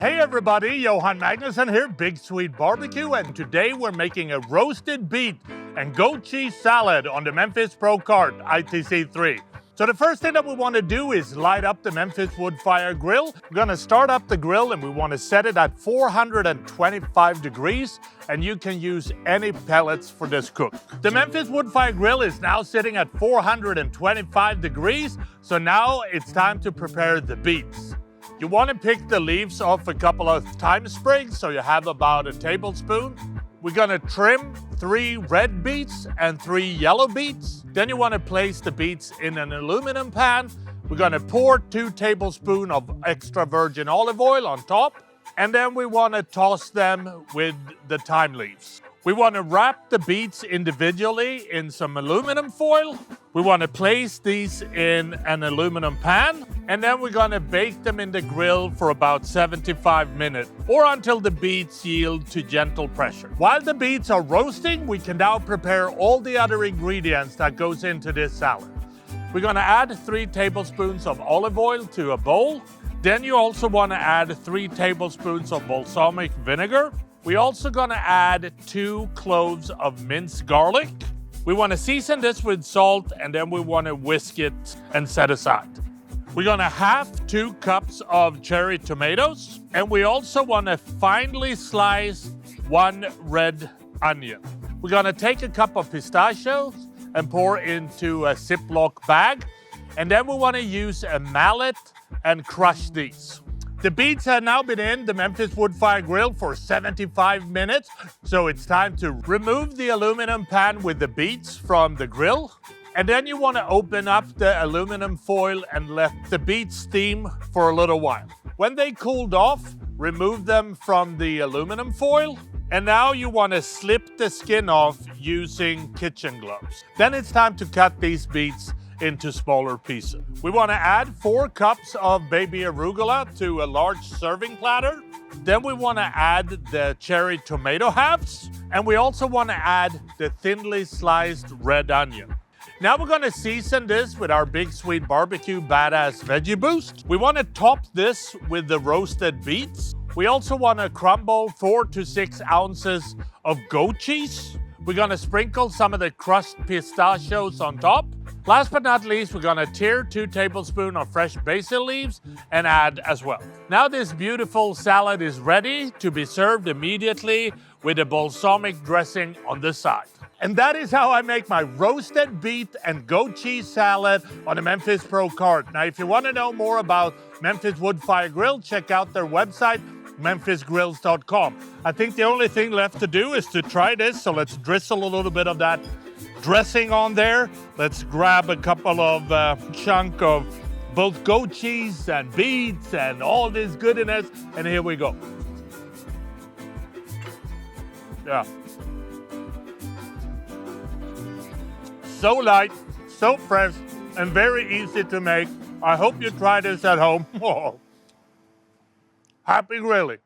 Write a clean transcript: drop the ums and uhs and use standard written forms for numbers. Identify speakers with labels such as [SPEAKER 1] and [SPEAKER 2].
[SPEAKER 1] Hey everybody, Johan Magnusson here, Big Sweet Barbecue, and today we're making a roasted beet and goat cheese salad on the Memphis Pro Cart ITC3. So the first thing that we want to do is light up the Memphis Wood Fire Grill. We're going to start up the grill and we want to set it at 425 degrees, and you can use any pellets for this cook. The Memphis Wood Fire Grill is now sitting at 425 degrees, so now it's time to prepare the beets. You want to pick the leaves off a couple of thyme sprigs, so you have about a tablespoon. We're going to trim 3 red beets and 3 yellow beets. Then you want to place the beets in an aluminum pan. We're going to pour 2 tablespoons of extra virgin olive oil on top. And then we want to toss them with the thyme leaves. We want to wrap the beets individually in some aluminum foil. We want to place these in an aluminum pan, and then we're going to bake them in the grill for about 75 minutes or until the beets yield to gentle pressure. While the beets are roasting, we can now prepare all the other ingredients that goes into this salad. We're going to add 3 tablespoons of olive oil to a bowl. Then you also want to add 3 tablespoons of balsamic vinegar. We're also going to add 2 cloves of minced garlic. We want to season this with salt, and then we want to whisk it and set aside. We're going to have 2 cups of cherry tomatoes, and we also want to finely slice 1 red onion. We're going to take a cup of pistachios and pour into a Ziploc bag, and then we want to use a mallet and crush these. The beets have now been in the Memphis Wood Fire Grill for 75 minutes, so it's time to remove the aluminum pan with the beets from the grill. And then you want to open up the aluminum foil and let the beets steam for a little while. When they cooled off, remove them from the aluminum foil. And now you want to slip the skin off using kitchen gloves. Then it's time to cut these beets into smaller pieces. We want to add 4 cups of baby arugula to a large serving platter. Then we want to add the cherry tomato halves, and we also want to add the thinly sliced red onion. Now we're going to season this with our Big Sweet Barbecue Badass Veggie Boost. We want to top this with the roasted beets. We also want to crumble 4 to 6 ounces of goat cheese. We're going to sprinkle some of the crushed pistachios on top. Last but not least, we're going to tear 2 tablespoons of fresh basil leaves and add as well. Now this beautiful salad is ready to be served immediately with a balsamic dressing on the side. And that is how I make my roasted beet and goat cheese salad on the Memphis Pro Cart. Now, if you want to know more about Memphis Wood Fire Grill, check out their website, memphisgrills.com. I think the only thing left to do is to try this, so let's drizzle a little bit of that dressing on there. Let's grab a couple of chunk of both goat cheese and beets and all this goodness, and here we go. Yeah. So light, so fresh, and very easy to make. I hope you try this at home. Happy grilling.